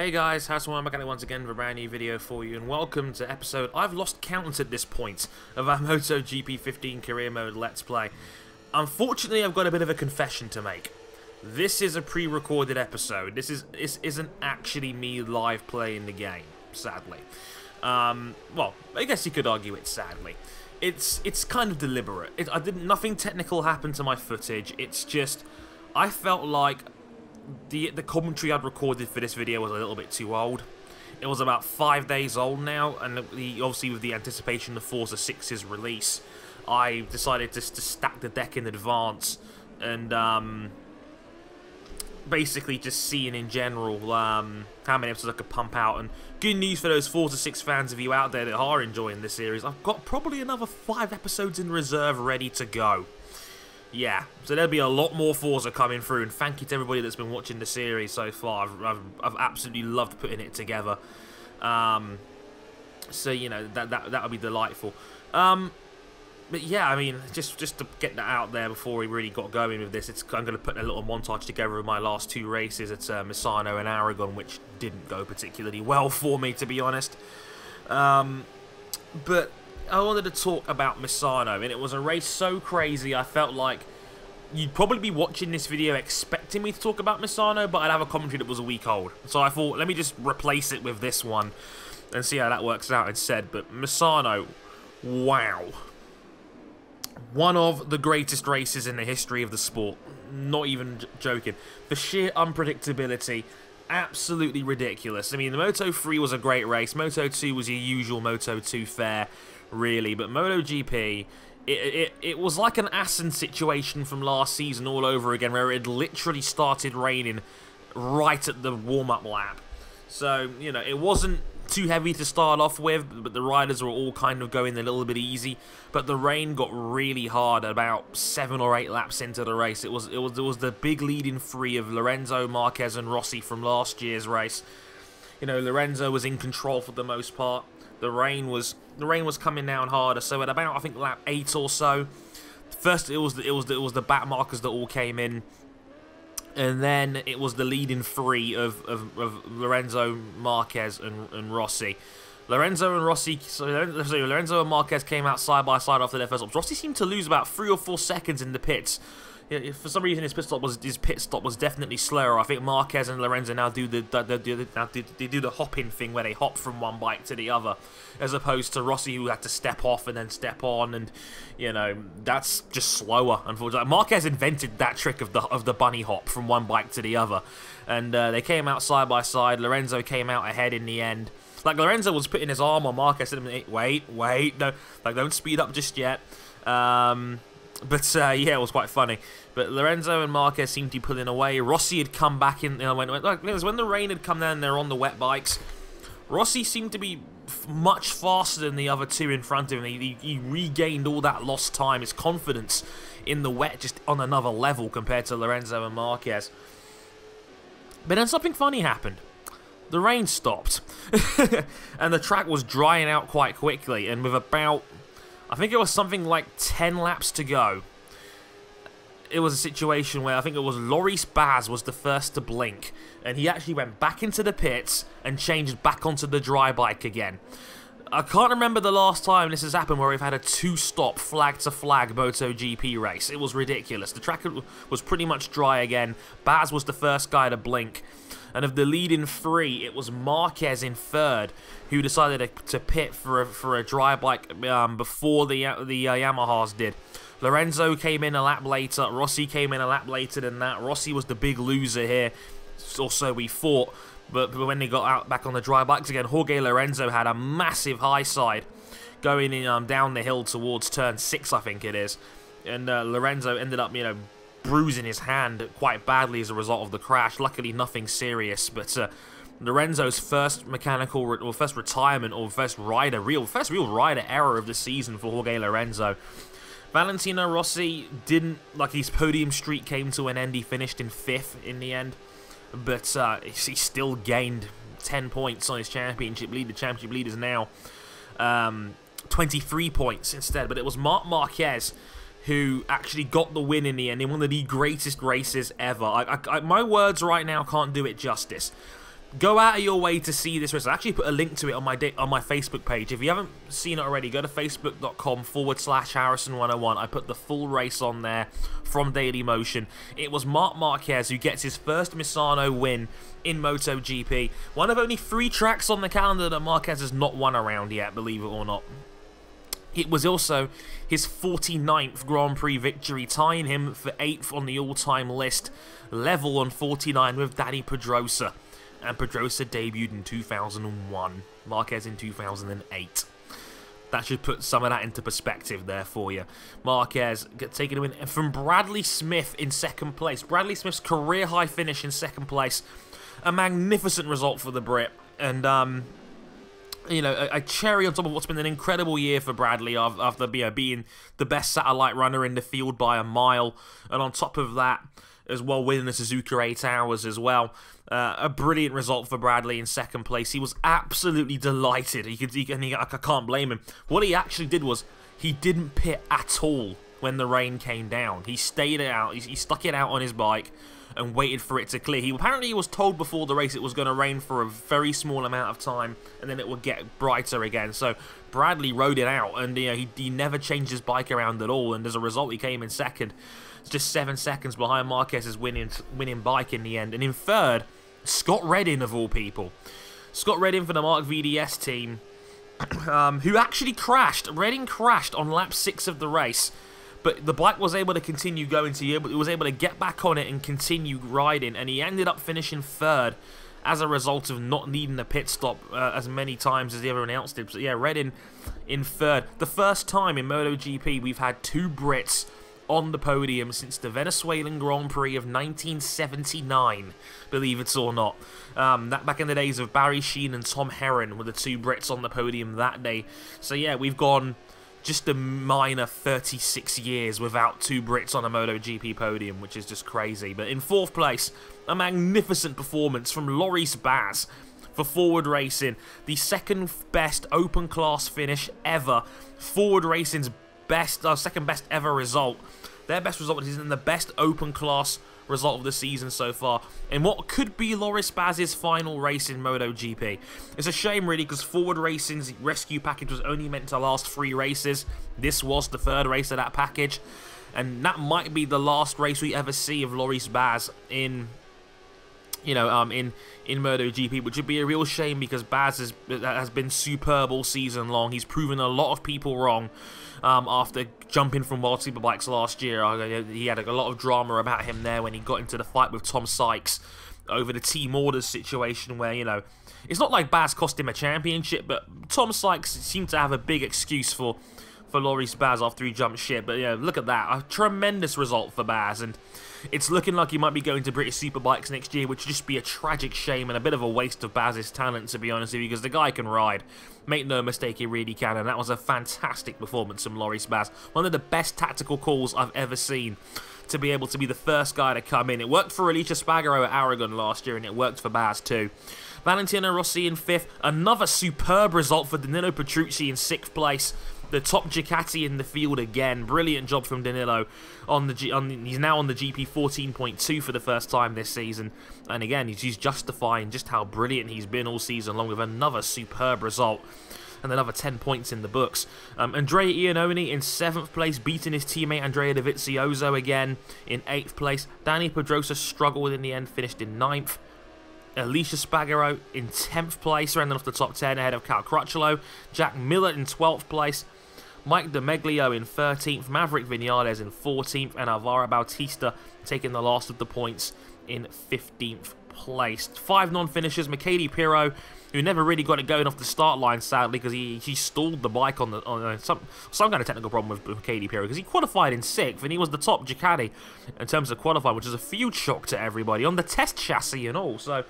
Hey guys, how's it going? I'm back at it once again for a brand new video for you, and welcome to episode, I've lost count at this point, of our MotoGP 15 Career Mode Let's Play. Unfortunately, I've got a bit of a confession to make. This is a pre-recorded episode. This isn't actually me live playing the game, sadly. Well, I guess you could argue it's sadly. It's kind of deliberate. Nothing technical happened to my footage. It's just, I felt like the commentary I'd recorded for this video was a little bit too old. It was about 5 days old now, and obviously with the anticipation of Forza 6's release, I decided just to stack the deck in advance and basically just seeing in general how many episodes I could pump out. And good news for those Forza 6 fans of you out there that are enjoying this series, I've got probably another 5 episodes in reserve ready to go. Yeah, so there'll be a lot more Forza coming through, and thank you to everybody that's been watching the series so far. I've absolutely loved putting it together. So you know that'll be delightful. But yeah, I mean, just to get that out there before we really got going with this, I'm going to put a little montage together of my last 2 races at Misano and Aragon, which didn't go particularly well for me, to be honest. But I wanted to talk about Misano, and it was a race so crazy I felt like you'd probably be watching this video expecting me to talk about Misano, but I'd have a commentary that was a week old. So I thought, let me just replace it with this one and see how that works out instead. But Misano, wow. One of the greatest races in the history of the sport. Not even joking. The sheer unpredictability, absolutely ridiculous. I mean, the Moto 3 was a great race. Moto 2 was your usual Moto 2 fare, really. But MotoGP, it was like an Assen situation from last season all over again, where it literally started raining right at the warm-up lap. So, you know, it wasn't too heavy to start off with, but the riders were all kind of going a little bit easy. But the rain got really hard about 7 or 8 laps into the race. It was the big leading three of Lorenzo, Marquez, and Rossi from last year's race. You know, Lorenzo was in control for the most part. The rain was coming down harder. So at about, I think, lap 8 or so, first it was the back markers that all came in. And then it was the leading three of Lorenzo, Marquez, and Rossi. Lorenzo and Marquez came out side by side after their first stops. Rossi seemed to lose about 3 or 4 seconds in the pits. For some reason, his pit stop was definitely slower. I think Marquez and Lorenzo now do the hopping thing, where they hop from one bike to the other, as opposed to Rossi, who had to step off and then step on, and you know that's just slower. Unfortunately, Marquez invented that trick of the bunny hop from one bike to the other, and they came out side by side. Lorenzo came out ahead in the end. Like, Lorenzo was putting his arm on Marquez, said, wait, no, like, don't speed up just yet. But yeah, it was quite funny. But Lorenzo and Marquez seemed to be pulling away. Rossi had come back in. When the rain had come down, they're on the wet bikes. Rossi seemed to be much faster than the other two in front of him. He regained all that lost time. His confidence in the wet just on another level compared to Lorenzo and Marquez. But then something funny happened. The rain stopped, and the track was drying out quite quickly. And with about, I think it was something like 10 laps to go, it was a situation where I think it was Loris Baz was the first to blink, and he actually went back into the pits and changed back onto the dry bike again. I can't remember the last time this has happened where we've had a 2-stop flag-to-flag MotoGP race. It was ridiculous. The track was pretty much dry again. Baz was the first guy to blink. And of the leading 3, it was Marquez in 3rd, who decided to pit for a dry bike before the Yamahas did. Lorenzo came in a lap later. Rossi came in a lap later than that. Rossi was the big loser here, or so we thought. But when they got out back on the dry bikes again, Jorge Lorenzo had a massive high side going in down the hill towards turn 6, I think it is. And Lorenzo ended up, you know, bruising his hand quite badly as a result of the crash. Luckily, nothing serious. But Lorenzo's first first retirement, or first real rider error of the season for Jorge Lorenzo. Valentino Rossi didn't, like, his podium streak came to an end. He finished in 5th in the end, but he still gained 10 points on his championship lead. The championship lead is now 23 points instead. But it was Marc Marquez who actually got the win in the end in one of the greatest races ever. My words right now can't do it justice. Go out of your way to see this race. I actually put a link to it on my Facebook page. If you haven't seen it already, go to facebook.com/Harrison101. I put the full race on there from Daily Motion. It was Marc Marquez who gets his first Misano win in MotoGP. One of only 3 tracks on the calendar that Marquez has not won around yet, believe it or not. It was also his 49th Grand Prix victory, tying him for 8th on the all-time list, level on 49 with Dani Pedrosa. And Pedrosa debuted in 2001, Marquez in 2008. That should put some of that into perspective there for you. Marquez taking a win from Bradley Smith in 2nd place. Bradley Smith's career-high finish in 2nd place. A magnificent result for the Brit. And, you know, a cherry on top of what's been an incredible year for Bradley after being the best satellite runner in the field by a mile. And on top of that, as well, winning the Suzuka 8 Hours as well. A brilliant result for Bradley in 2nd place. He was absolutely delighted. I can't blame him. What he actually did was he didn't pit at all when the rain came down. He stayed it out. He stuck it out on his bike and waited for it to clear. He apparently was told before the race it was going to rain for a very small amount of time and then it would get brighter again. So Bradley rode it out, and you know, he never changed his bike around at all, and as a result he came in 2nd. It's just 7 seconds behind Marquez's winning bike in the end. And in 3rd, Scott Redding, of all people. Scott Redding for the Mark VDS team, who actually crashed. Redding crashed on lap 6 of the race, but the bike was able to continue going, so he was able to get back on it and continue riding, and he ended up finishing 3rd as a result of not needing a pit stop as many times as everyone else did. So yeah, Redding in 3rd. The first time in MotoGP we've had 2 Brits on the podium since the Venezuelan Grand Prix of 1979, believe it or not. That back in the days of Barry Sheene and Tom Herron were the 2 Brits on the podium that day. So yeah, we've gone just a minor 36 years without 2 Brits on a MotoGP podium, which is just crazy. But in 4th place, a magnificent performance from Loris Baz for Forward Racing. The 2nd best open class finish ever. Forward Racing's best, 2nd best ever result. Their best result is in the best open class result of the season so far, in what could be Loris Baz's final race in MotoGP. It's a shame really, because Forward Racing's rescue package was only meant to last 3 races. This was the 3rd race of that package, and that might be the last race we ever see of Loris Baz in, you know, in MotoGP, which would be a real shame, because Baz has been superb all season long. He's proven a lot of people wrong. After jumping from World Superbikes last year, he had a lot of drama about him there when he got into the fight with Tom Sykes over the team orders situation, where, you know, it's not like Baz cost him a championship, but Tom Sykes seemed to have a big excuse for Loris Baz after he jumped ship. But yeah, look at that, a tremendous result for Baz, and it's looking like he might be going to British Superbikes next year, which would just be a tragic shame and a bit of a waste of Baz's talent, to be honest with you, because the guy can ride. Make no mistake, he really can, and that was a fantastic performance from Loris Baz. One of the best tactical calls I've ever seen, to be able to be the first guy to come in. It worked for Alicia Spargaro at Aragon last year, and it worked for Baz too. Valentino Rossi in 5th. Another superb result for Danilo Petrucci in 6th place. The top Ducati in the field again. Brilliant job from Danilo. He's now on the GP 14.2 for the first time this season. And again, he's justifying just how brilliant he's been all season long with another superb result. And another 10 points in the books. Andrea Iannone in 7th place, beating his teammate Andrea Dovizioso again in 8th place. Dani Pedrosa struggled in the end, finished in 9th. Alicia Spargaro in 10th place, rounding off the top 10 ahead of Cal Crutchlow. Jack Miller in 12th place. Mike DeMeglio in 13th, Maverick Vinales in 14th, and Alvaro Bautista taking the last of the points in 15th place. 5 non-finishers, Michele Pirro, who never really got it going off the start line, sadly, because he stalled the bike on some kind of technical problem with Michele Pirro, because he qualified in 6th, and he was the top Ducati in terms of qualifying, which is a huge shock to everybody, on the test chassis and all, so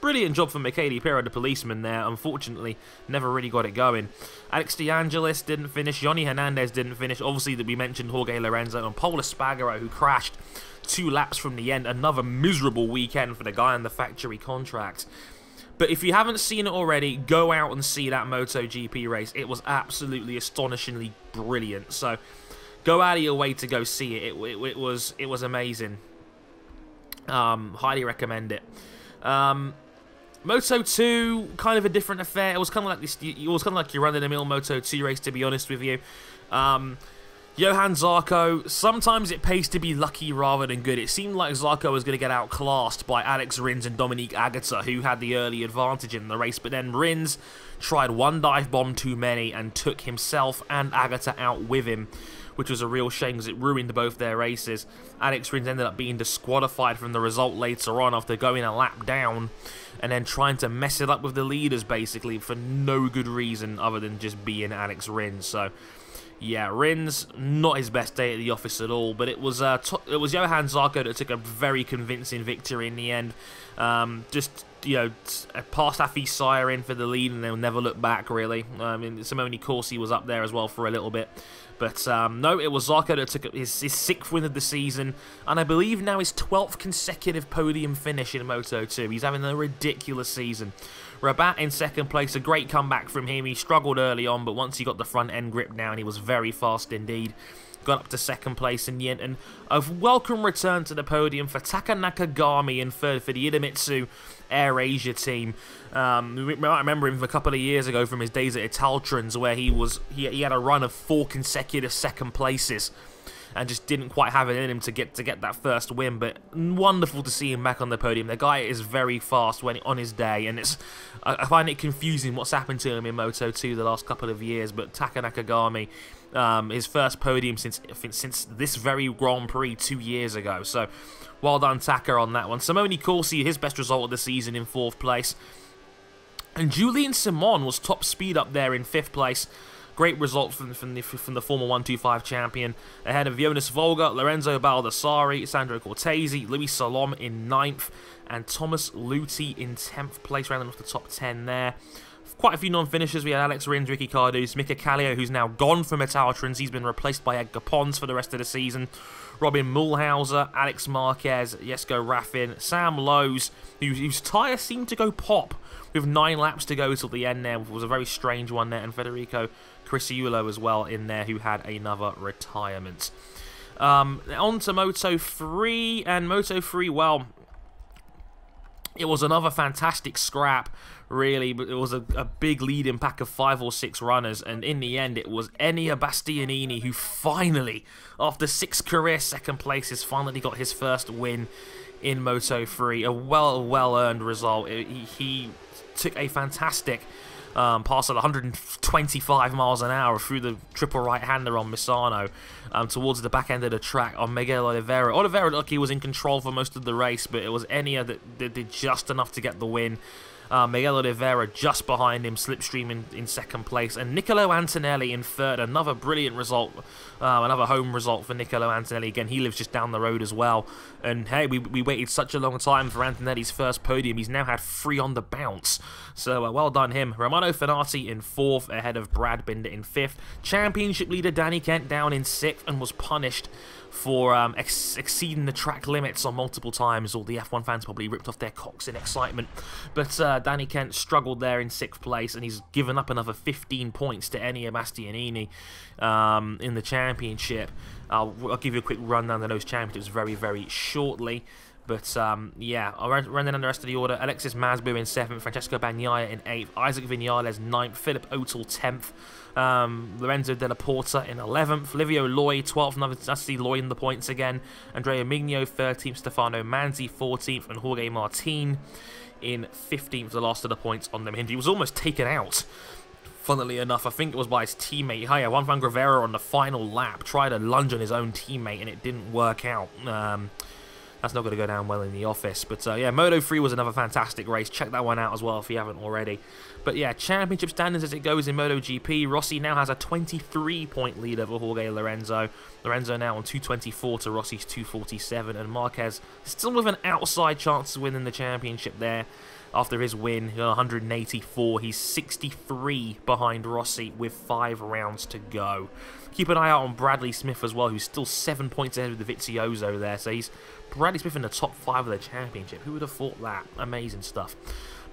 brilliant job for Michele Pirro, the policeman there. Unfortunately, never really got it going. Alex DeAngelis didn't finish. Johnny Hernandez didn't finish. Obviously, that we mentioned Jorge Lorenzo and Pol Espargaro, who crashed 2 laps from the end. Another miserable weekend for the guy on the factory contract. But if you haven't seen it already, go out and see that MotoGP race. It was absolutely astonishingly brilliant. So go out of your way to go see it. It was amazing. Highly recommend it. Moto 2, kind of a different affair. It was kind of like this. It was kind of like your run-of-the-mill Moto 2 race, to be honest with you. Johann Zarco, sometimes it pays to be lucky rather than good. It seemed like Zarco was going to get outclassed by Alex Rins and Dominique Agata, who had the early advantage in the race, but then Rins tried one dive bomb too many and took himself and Agata out with him, which was a real shame because it ruined both their races. Alex Rins ended up being disqualified from the result later on after going a lap down and then trying to mess it up with the leaders, basically, for no good reason other than just being Alex Rins. So, yeah, Rins, not his best day at the office at all, but it was Johann Zarco that took a very convincing victory in the end. Just, you know, past Afi Sire in for the lead, and they'll never look back, really. Simone Corsi was up there as well for a little bit. But, no, it was Zarco that took his 6th win of the season, and I believe now his 12th consecutive podium finish in Moto 2. He's having a ridiculous season. Rabat in 2nd place, a great comeback from him. He struggled early on, but once he got the front end grip down, he was very fast indeed. Got up to 2nd place in the end, and a welcome return to the podium for Taka Nakagami in 3rd for the Idemitsu Air Asia team. I remember him a couple of years ago from his days at Italtrans, where he had a run of 4 consecutive 2nd places and just didn't quite have it in him to get that first win. But wonderful to see him back on the podium. The guy is very fast when on his day, and I find it confusing what's happened to him in Moto 2 the last couple of years. But Taka Nakagami, his first podium since this very Grand Prix 2 years ago. So well done, Taka, on that one. Simone Corsi, his best result of the season, in 4th place. And Julien Simon was top speed up there in 5th place. Great result from the former 125 champion, ahead of Jonas Volga, Lorenzo Baldassari, Sandro Cortese, Luis Salom in 9th, and Thomas Luthi in 10th place, rounding off the top 10 there. Quite a few non-finishers. We had Alex Rins, Ricky Cardus, Mika Kallio, who's now gone from Italtrans. He's been replaced by Edgar Pons for the rest of the season. Robin Mulhauser, Alex Marquez, Jesko Raffin, Sam Lowes, whose tyre seemed to go pop with 9 laps to go till the end there. It was a very strange one there, and Federico Crisiulo as well in there, who had another retirement. On to Moto 3, and Moto 3, well, it was another fantastic scrap, really, but it was a big leading pack of 5 or 6 runners, and in the end it was Enea Bastianini who finally, after 6 career 2nd places, finally got his first win in Moto 3. A well-earned result. He took a fantastic pass at 125 miles an hour through the triple right-hander on Misano towards the back end of the track on Miguel Oliveira. Oliveira looked like he was in control for most of the race, but it was Enea that did just enough to get the win. Miguel Oliveira just behind him, slipstream in 2nd place, and Niccolo Antonelli in 3rd. Another brilliant result, another home result for Niccolo Antonelli. Again, he lives just down the road as well. And hey, we waited such a long time for Antonelli's first podium. He's now had 3 on the bounce. So well done him. Romano Fenati in 4th, ahead of Brad Binder in 5th. Championship leader Danny Kent down in 6th and was punished for exceeding the track limits on multiple times. All the F1 fans probably ripped off their cocks in excitement. But Danny Kent struggled there in 6th place, and he's given up another 15 points to Enea Bastianini in the championship. I'll give you a quick rundown of those championships very, very shortly. But, yeah, I'll run down the rest of the order. Alexis Masbu in 7th, Francesco Bagnaia in 8th, Isaac Vinales 9th, Philip Otel 10th, Lorenzo Della Porta in 11th, Livio Loy 12th, nice to see Loy in the points again, Andrea Migno 13th, Stefano Manzi 14th, and Jorge Martin in 15th, the last of the points on them. He was almost taken out. Funnily enough, I think it was by his teammate. Juan Van Gravera on the final lap tried to lunge on his own teammate, and it didn't work out. That's not going to go down well in the office. But yeah, Moto 3 was another fantastic race. Check that one out as well if you haven't already. But yeah, championship standings as it goes in MotoGP. Rossi now has a 23-point lead over Jorge Lorenzo. Lorenzo now on 224 to Rossi's 247. And Marquez still with an outside chance of winning the championship there. After his win, 184, he's 63 behind Rossi with 5 rounds to go. Keep an eye out on Bradley Smith as well, who's still 7 points ahead of the Vizioso there. So he's Bradley Smith in the top 5 of the championship. Who would have thought that? Amazing stuff.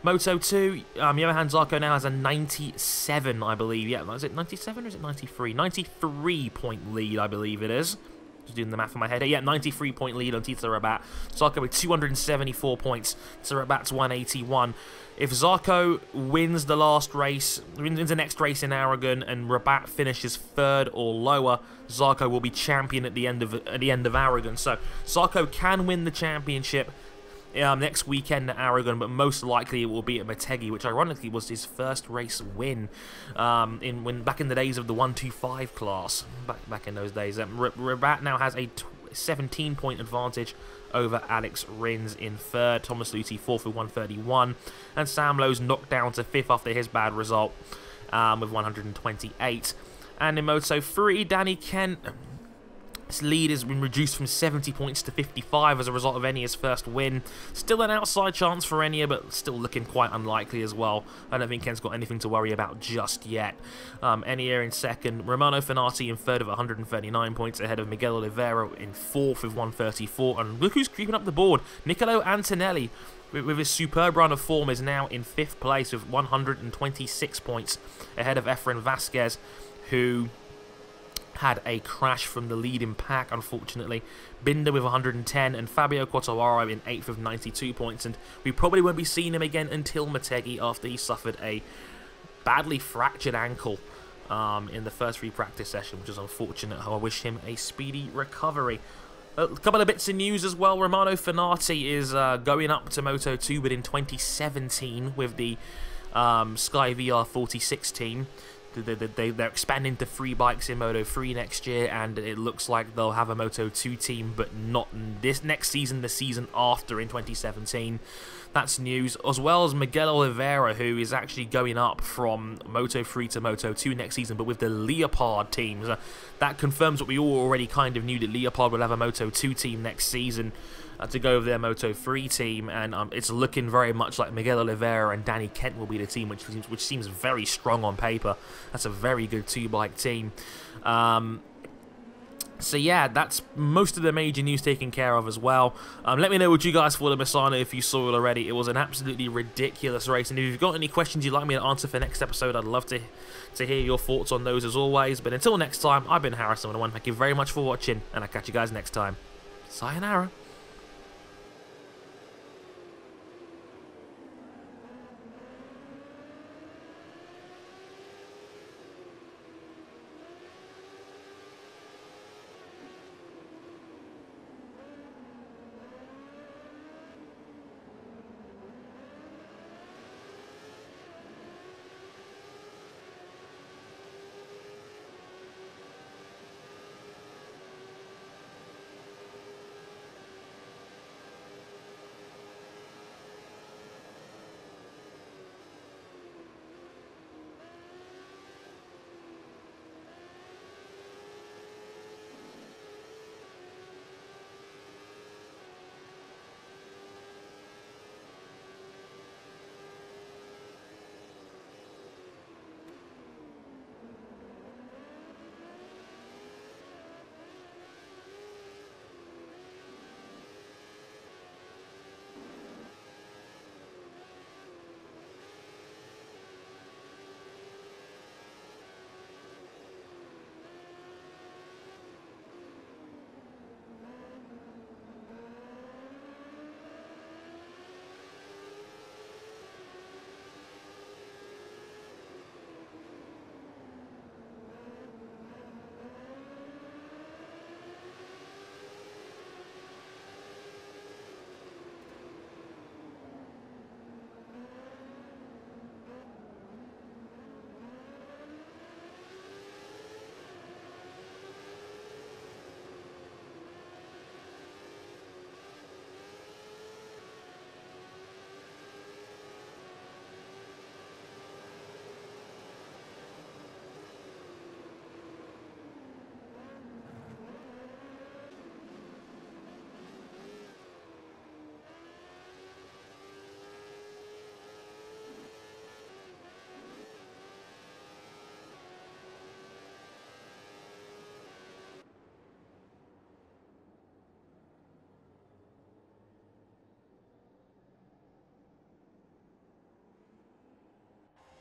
Moto 2, Johann Zarco now has a 97, I believe. Yeah, is it 97 or is it 93? 93-point lead, I believe it is. Just doing the math in my head. Yeah, 93-point lead on Tito Rabat. Zarco with 274 points. Tito Rabat's 181. If Zarco wins the last race, wins the next race in Aragon, and Rabat finishes third or lower, Zarco will be champion at the end of Aragon. So Zarco can win the championship next weekend at Aragon, but most likely it will be at Motegi, which ironically was his first race win back in the days of the 125 class. Back in those days, Rabat now has a 17-point advantage over Alex Rins in third, Thomas Luthi fourth with 131, and Sam Lowe's knocked down to fifth after his bad result with 128. And in Moto 3, Danny Kent. His lead has been reduced from 70 points to 55 as a result of Ennia's first win. Still an outside chance for Enya, but still looking quite unlikely as well. I don't think Kent's got anything to worry about just yet. Enya in second, Romano Fenati in third with 139 points ahead of Miguel Oliveira in fourth with 134. And look who's creeping up the board. Nicolo Antonelli, with his superb run of form, is now in fifth place with 126 points ahead of Efren Vasquez, who had a crash from the leading pack, unfortunately. Binder with 110 and Fabio Quartararo in 8th with 92 points, and we probably won't be seeing him again until Motegi after he suffered a badly fractured ankle in the first free practice session, which is unfortunate. I wish him a speedy recovery. A couple of bits of news as well. Romano Fenati is going up to Moto2, but in 2017 with the Sky VR46 team. They're expanding to 3 bikes in Moto 3 next year, and it looks like they'll have a Moto 2 team, but not this next season, the season after in 2017. That's news. As well as Miguel Oliveira, who is actually going up from Moto 3 to Moto 2 next season, but with the Leopard teams. That confirms what we all already kind of knew, that Leopard will have a Moto 2 team next season to go with their Moto 3 team, and it's looking very much like Miguel Oliveira and Danny Kent will be the team, which seems very strong on paper. That's a very good 2-bike team. So yeah, that's most of the major news taken care of as well. Let me know what you guys thought of Misano if you saw it already. It was an absolutely ridiculous race, and if you've got any questions you'd like me to answer for next episode, I'd love to hear your thoughts on those as always. But until next time, I've been Harrison101. Thank you very much for watching, and I'll catch you guys next time. Sayonara.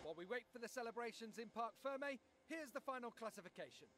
While we wait for the celebrations in Parc Fermé, here's the final classification.